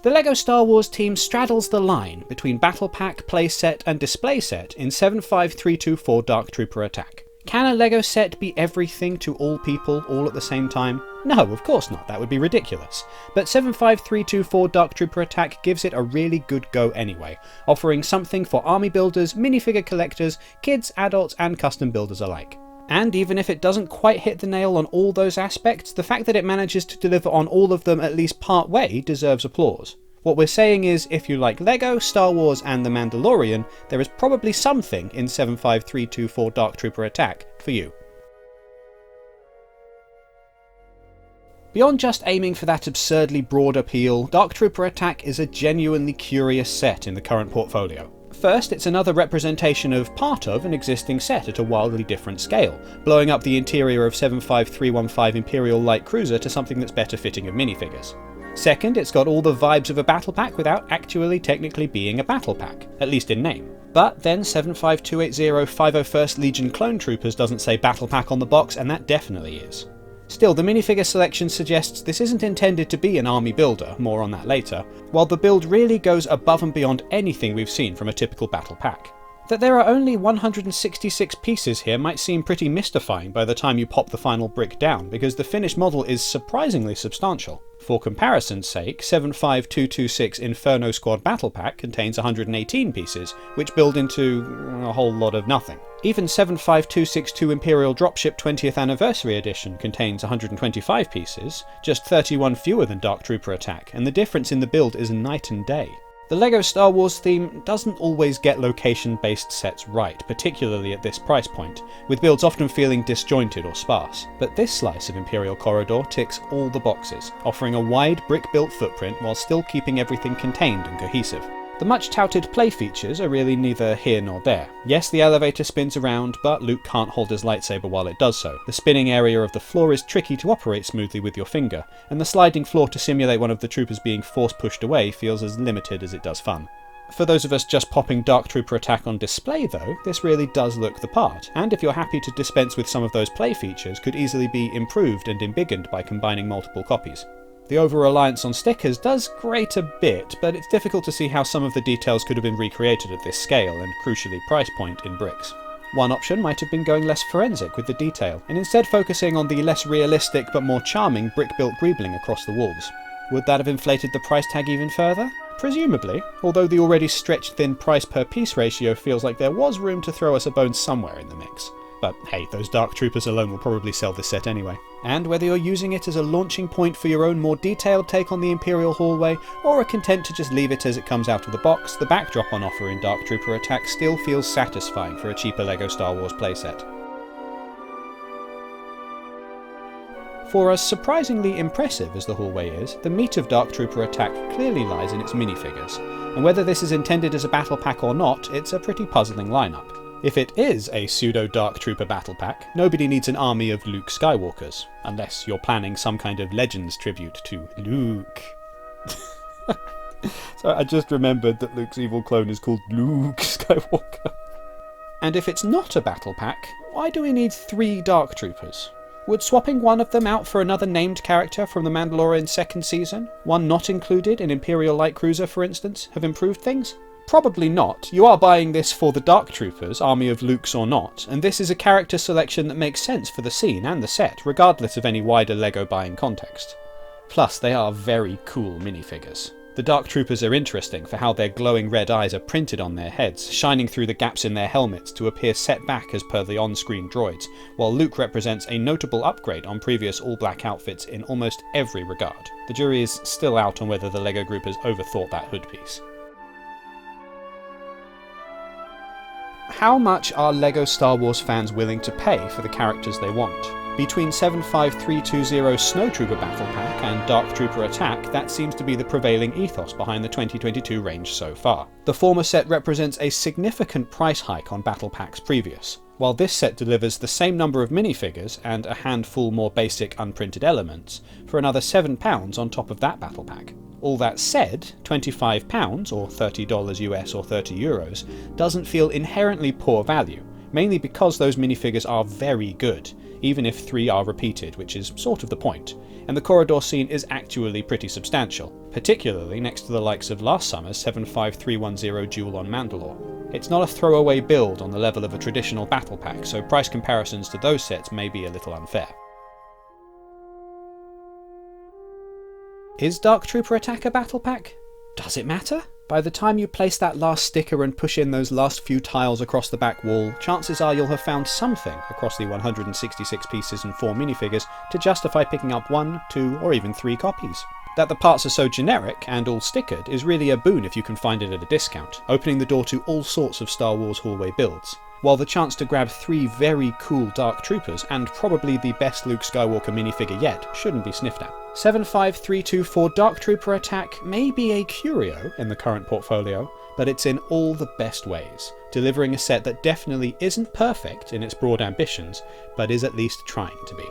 The LEGO Star Wars team straddles the line between Battle Pack, playset and display set in 75324 Dark Trooper Attack. Can a LEGO set be everything to all people all at the same time? No, of course not, that would be ridiculous. But 75324 Dark Trooper Attack gives it a really good go anyway, offering something for army builders, minifigure collectors, kids, adults and custom builders alike. And even if it doesn't quite hit the nail on all those aspects, the fact that it manages to deliver on all of them at least part way deserves applause. What we're saying is, if you like LEGO, Star Wars and The Mandalorian, there is probably something in 75324 Dark Trooper Attack for you. Beyond just aiming for that absurdly broad appeal, Dark Trooper Attack is a genuinely curious set in the current portfolio. First, it's another representation of part of an existing set at a wildly different scale, blowing up the interior of 75315 Imperial Light Cruiser to something that's better fitting of minifigures. Second, it's got all the vibes of a battle pack without actually technically being a battle pack, at least in name. But then 75280 501st Legion Clone Troopers doesn't say battle pack on the box, and that definitely is. Still, the minifigure selection suggests this isn't intended to be an army builder, more on that later, while the build really goes above and beyond anything we've seen from a typical battle pack. That there are only 166 pieces here might seem pretty mystifying by the time you pop the final brick down, because the finished model is surprisingly substantial. For comparison's sake, 75226 Inferno Squad Battle Pack contains 118 pieces, which build into a whole lot of nothing. Even 75262 Imperial Dropship 20th Anniversary Edition contains 125 pieces, just 31 fewer than Dark Trooper Attack, and the difference in the build is night and day. The LEGO Star Wars theme doesn't always get location-based sets right, particularly at this price point, with builds often feeling disjointed or sparse. But this slice of Imperial Corridor ticks all the boxes, offering a wide brick-built footprint while still keeping everything contained and cohesive. The much-touted play features are really neither here nor there. Yes, the elevator spins around, but Luke can't hold his lightsaber while it does so. The spinning area of the floor is tricky to operate smoothly with your finger, and the sliding floor to simulate one of the troopers being force-pushed away feels as limited as it does fun. For those of us just popping Dark Trooper Attack on display though, this really does look the part, and if you're happy to dispense with some of those play features, could easily be improved and embiggened by combining multiple copies. The over-reliance on stickers does grate a bit, but it's difficult to see how some of the details could have been recreated at this scale and, crucially, price point in bricks. One option might have been going less forensic with the detail, and instead focusing on the less realistic but more charming brick-built greebling across the walls. Would that have inflated the price tag even further? Presumably, although the already stretched thin price per piece ratio feels like there was room to throw us a bone somewhere in the mix. But hey, those Dark Troopers alone will probably sell this set anyway. And whether you're using it as a launching point for your own more detailed take on the Imperial hallway, or are content to just leave it as it comes out of the box, the backdrop on offer in Dark Trooper Attack still feels satisfying for a cheaper LEGO Star Wars playset. For as surprisingly impressive as the hallway is, the meat of Dark Trooper Attack clearly lies in its minifigures, and whether this is intended as a battle pack or not, it's a pretty puzzling lineup. If it is a pseudo-Dark Trooper battle pack, nobody needs an army of Luke Skywalkers, unless you're planning some kind of Legends tribute to Luke. So I just remembered that Luke's evil clone is called Luke Skywalker. And if it's not a battle pack, why do we need 3 Dark Troopers? Would swapping one of them out for another named character from The Mandalorian's second season, one not included in Imperial Light Cruiser for instance, have improved things? Probably not. You are buying this for the Dark Troopers, army of Lukes or not, and this is a character selection that makes sense for the scene and the set, regardless of any wider LEGO buying context. Plus, they are very cool minifigures. The Dark Troopers are interesting for how their glowing red eyes are printed on their heads, shining through the gaps in their helmets to appear set back as per the on-screen droids, while Luke represents a notable upgrade on previous all-black outfits in almost every regard. The jury is still out on whether the LEGO group has overthought that hood piece. How much are LEGO Star Wars fans willing to pay for the characters they want? Between 75320 Snowtrooper Battle Pack and Dark Trooper Attack, that seems to be the prevailing ethos behind the 2022 range so far. The former set represents a significant price hike on battle packs previous, while this set delivers the same number of minifigures and a handful more basic unprinted elements for another £7 on top of that battle pack. All that said, £25 or $30 US or €30 doesn't feel inherently poor value, mainly because those minifigures are very good, even if 3 are repeated, which is sort of the point, and the corridor scene is actually pretty substantial, particularly next to the likes of last summer's 75310 Duel on Mandalore. It's not a throwaway build on the level of a traditional battle pack, so price comparisons to those sets may be a little unfair. Is Dark Trooper Attack a battle pack? Does it matter? By the time you place that last sticker and push in those last few tiles across the back wall, chances are you'll have found something across the 166 pieces and 4 minifigures to justify picking up 1, 2, or even 3 copies. That the parts are so generic and all stickered is really a boon if you can find it at a discount, opening the door to all sorts of Star Wars hallway builds, while the chance to grab 3 very cool Dark Troopers and probably the best Luke Skywalker minifigure yet shouldn't be sniffed at. 75324 Dark Trooper Attack may be a curio in the current portfolio, but it's in all the best ways, delivering a set that definitely isn't perfect in its broad ambitions, but is at least trying to be.